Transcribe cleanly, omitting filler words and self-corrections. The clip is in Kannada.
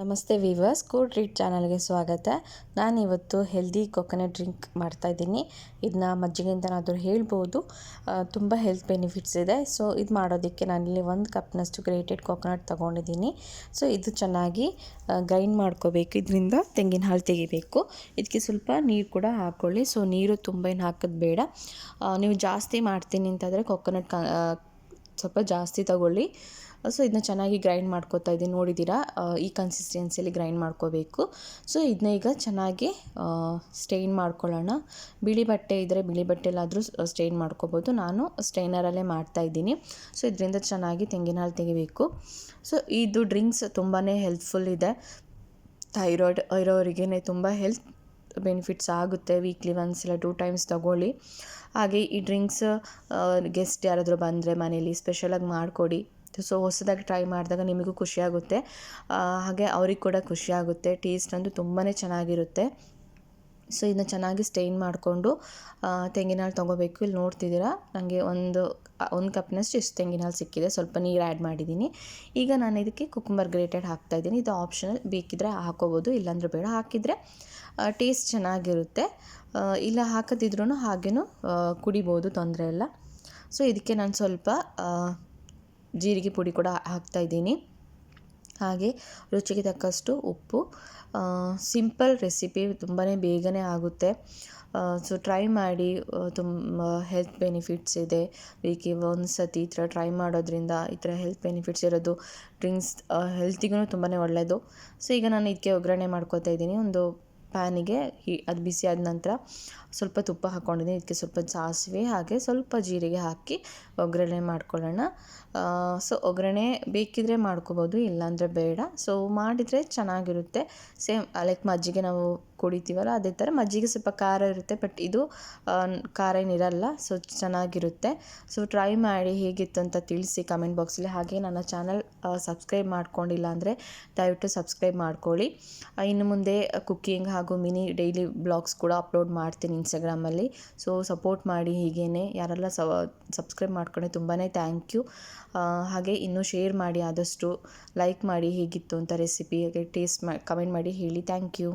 ನಮಸ್ತೆ ವೀವರ್ಸ್, ಕೂಲ್ ಟ್ರೀಟ್ ಚಾನಲ್ಗೆ ಸ್ವಾಗತ. ನಾನಿವತ್ತು ಹೆಲ್ದಿ ಕೊಕೊನಟ್ ಡ್ರಿಂಕ್ ಮಾಡ್ತಾಯಿದ್ದೀನಿ. ಇದನ್ನ ಮಜ್ಜಿಗೆಯಿಂದನಾದರೂ ಹೇಳ್ಬೋದು. ತುಂಬ ಹೆಲ್ತ್ ಬೆನಿಫಿಟ್ಸ್ ಇದೆ. ಸೊ ಇದು ಮಾಡೋದಕ್ಕೆ ನಾನಿಲ್ಲಿ 1 ಕಪ್ನಷ್ಟು ಗ್ರೇಟೆಡ್ ಕೊಕೊನಟ್ ತೊಗೊಂಡಿದ್ದೀನಿ. ಸೊ ಇದು ಚೆನ್ನಾಗಿ ಗ್ರೈಂಡ್ ಮಾಡ್ಕೋಬೇಕು. ಇದರಿಂದ ತೆಂಗಿನ ಹಾಲು ತೆಗಿಬೇಕು. ಇದಕ್ಕೆ ಸ್ವಲ್ಪ ನೀರು ಕೂಡ ಹಾಕ್ಕೊಳ್ಳಿ. ಸೊ ನೀರು ತುಂಬ ಏನು ಹಾಕೋದು ಬೇಡ. ನೀವು ಜಾಸ್ತಿ ಮಾಡ್ತೀನಿ ಅಂತಂದರೆ ಕೊಕೊನಟ್ ಸ್ವಲ್ಪ ಜಾಸ್ತಿ ತಗೊಳ್ಳಿ. ಸೊ ಇದನ್ನ ಚೆನ್ನಾಗಿ ಗ್ರೈಂಡ್ ಮಾಡ್ಕೋತಾ ಇದ್ದೀನಿ. ನೋಡಿದ್ದೀರಾ, ಈ ಕನ್ಸಿಸ್ಟೆನ್ಸಿಯಲ್ಲಿ ಗ್ರೈಂಡ್ ಮಾಡ್ಕೋಬೇಕು. ಸೊ ಇದನ್ನ ಈಗ ಚೆನ್ನಾಗಿ ಸ್ಟೈನ್ ಮಾಡ್ಕೊಳ್ಳೋಣ. ಬಿಳಿ ಬಟ್ಟೆ ಇದ್ದರೆ ಬಿಳಿ ಬಟ್ಟೆಲಾದರೂ ಸ್ಟೈನ್ ಮಾಡ್ಕೋಬೋದು. ನಾನು ಸ್ಟೈನರಲ್ಲೇ ಮಾಡ್ತಾಯಿದ್ದೀನಿ. ಸೊ ಇದರಿಂದ ಚೆನ್ನಾಗಿ ತೆಂಗಿನ ಹಾಲು ತೆಗಿಬೇಕು. ಸೊ ಇದು ಡ್ರಿಂಕ್ಸ್ ತುಂಬಾ ಹೆಲ್ಪ್ಫುಲ್ ಇದೆ. ಥೈರಾಯ್ಡ್ ಇರೋರಿಗೇ ತುಂಬ ಹೆಲ್ತ್ ಬೆನಿಫಿಟ್ಸ್ ಆಗುತ್ತೆ. ವೀಕ್ಲಿ ಒನ್ಸ್ ಇಲ್ಲ 2 ಟೈಮ್ಸ್ ತಗೊಳ್ಳಿ. ಹಾಗೆ ಈ ಡ್ರಿಂಕ್ಸ್ ಗೆಸ್ಟ್ ಯಾರಾದರೂ ಬಂದರೆ ಮನೇಲಿ ಸ್ಪೆಷಲಾಗಿ ಮಾಡಿಕೊಡಿ. ಸೊ ಹೊಸದಾಗಿ ಟ್ರೈ ಮಾಡಿದಾಗ ನಿಮಗೂ ಖುಷಿಯಾಗುತ್ತೆ, ಹಾಗೆ ಅವ್ರಿಗೆ ಕೂಡ ಖುಷಿಯಾಗುತ್ತೆ. ಟೇಸ್ಟ್ ಅಂತೂ ತುಂಬಾ ಚೆನ್ನಾಗಿರುತ್ತೆ. ಸೊ ಇದನ್ನ ಚೆನ್ನಾಗಿ ಸ್ಟೈನ್ ಮಾಡಿಕೊಂಡು ತೆಂಗಿನ ಹಾಲು ತೊಗೋಬೇಕು. ಇಲ್ಲಿ ನೋಡ್ತಿದ್ದೀರಾ, ನನಗೆ ಒಂದು ಕಪ್ನಷ್ಟು ಇಷ್ಟು ತೆಂಗಿನ ಹಾಲು ಸಿಕ್ಕಿದೆ. ಸ್ವಲ್ಪ ನೀರು ಆ್ಯಡ್ ಮಾಡಿದ್ದೀನಿ. ಈಗ ನಾನು ಇದಕ್ಕೆ ಕುಕುಂಬರ್ ಗ್ರೇಟೆಡ್ ಹಾಕ್ತಾಯಿದ್ದೀನಿ. ಇದು ಆಪ್ಷನಲ್, ಬೇಕಿದ್ದರೆ ಹಾಕೋಬೋದು, ಇಲ್ಲಾಂದ್ರೆ ಬೇಡ. ಹಾಕಿದರೆ ಟೇಸ್ಟ್ ಚೆನ್ನಾಗಿರುತ್ತೆ. ಇಲ್ಲ ಹಾಕದಿದ್ರೂ ಹಾಗೇನೂ ಕುಡಿಬೋದು, ತೊಂದರೆ ಇಲ್ಲ. ಸೊ ಇದಕ್ಕೆ ನಾನು ಸ್ವಲ್ಪ ಜೀರಿಗೆ ಪುಡಿ ಕೂಡ ಹಾಕ್ತಾಯಿದ್ದೀನಿ. ಹಾಗೆ ರುಚಿಗೆ ತಕ್ಕಷ್ಟು ಉಪ್ಪು. ಸಿಂಪಲ್ ರೆಸಿಪಿ, ತುಂಬಾ ಬೇಗನೆ ಆಗುತ್ತೆ. ಸೊ ಟ್ರೈ ಮಾಡಿ. ತುಂಬ ಹೆಲ್ತ್ ಬೆನಿಫಿಟ್ಸ್ ಇದೆ. ವೀಕಿಗೆ ಒಂದು ಸತಿ ಈ ಥರ ಟ್ರೈ ಮಾಡೋದ್ರಿಂದ ಈ ಥರ ಹೆಲ್ತ್ ಬೆನಿಫಿಟ್ಸ್ ಇರೋದು ಡ್ರಿಂಕ್ಸ್ ಹೆಲ್ತಿಗೂ ತುಂಬಾ ಒಳ್ಳೆಯದು. ಸೊ ಈಗ ನಾನು ಇದಕ್ಕೆ ಒಗ್ಗರಣೆ ಮಾಡ್ಕೋತಾ ಇದ್ದೀನಿ. ಒಂದು ಪ್ಯಾನಿಗೆ ಅದು ಬಿಸಿ ಆದ ನಂತರ ಸ್ವಲ್ಪ ತುಪ್ಪ ಹಾಕ್ಕೊಂಡಿದ್ದೀನಿ. ಇದಕ್ಕೆ ಸ್ವಲ್ಪ ಸಾಸಿವೆ ಹಾಗೆ ಸ್ವಲ್ಪ ಜೀರಿಗೆ ಹಾಕಿ ಒಗ್ಗರಣೆ ಮಾಡ್ಕೊಳ್ಳೋಣ. ಸೊ ಒಗ್ಗರಣೆ ಬೇಕಿದ್ದರೆ ಮಾಡ್ಕೋಬೋದು, ಇಲ್ಲಾಂದರೆ ಬೇಡ. ಸೊ ಮಾಡಿದರೆ ಚೆನ್ನಾಗಿರುತ್ತೆ. ಸೇಮ್ ಲೈಕ್ ಮಜ್ಜಿಗೆ ನಾವು ಕುಡಿತೀವಲ್ಲ ಅದೇ ಥರ. ಮಜ್ಜಿಗೆ ಸ್ವಲ್ಪ ಖಾರ ಇರುತ್ತೆ, ಬಟ್ ಇದು ಖಾರ ಏನಿರಲ್ಲ. ಸೊ ಚೆನ್ನಾಗಿರುತ್ತೆ. ಸೊ ಟ್ರೈ ಮಾಡಿ ಹೇಗಿತ್ತು ಅಂತ ತಿಳಿಸಿ ಕಮೆಂಟ್ ಬಾಕ್ಸಲ್ಲಿ. ಹಾಗೆ ನನ್ನ ಚಾನಲ್ ಸಬ್ಸ್ಕ್ರೈಬ್ ಮಾಡ್ಕೊಂಡಿಲ್ಲ ಅಂದರೆ ದಯವಿಟ್ಟು ಸಬ್ಸ್ಕ್ರೈಬ್ ಮಾಡ್ಕೊಳ್ಳಿ. ಇನ್ನು ಮುಂದೆ ಕುಕ್ಕಿಂಗ್ ಹಾಗೂ ಮಿನಿ ಡೈಲಿ ಬ್ಲಾಗ್ಸ್ ಕೂಡ ಅಪ್ಲೋಡ್ ಮಾಡ್ತೀನಿ ಇನ್ಸ್ಟಾಗ್ರಾಮಲ್ಲಿ. ಸೊ ಸಪೋರ್ಟ್ ಮಾಡಿ. ಹೀಗೇ ಯಾರೆಲ್ಲ ಸಬ್ಸ್ಕ್ರೈಬ್ ಮಾಡ್ಕೊಂಡೆ ತುಂಬಾ ಥ್ಯಾಂಕ್ ಯು. ಹಾಗೆ ಇನ್ನೂ ಶೇರ್ ಮಾಡಿ, ಆದಷ್ಟು ಲೈಕ್ ಮಾಡಿ ಹೇಗಿತ್ತು ಅಂತ ರೆಸಿಪಿ. ಹಾಗೆ ಟೇಸ್ಟ್ ಕಮೆಂಟ್ ಮಾಡಿ ಹೇಳಿ. Thank you.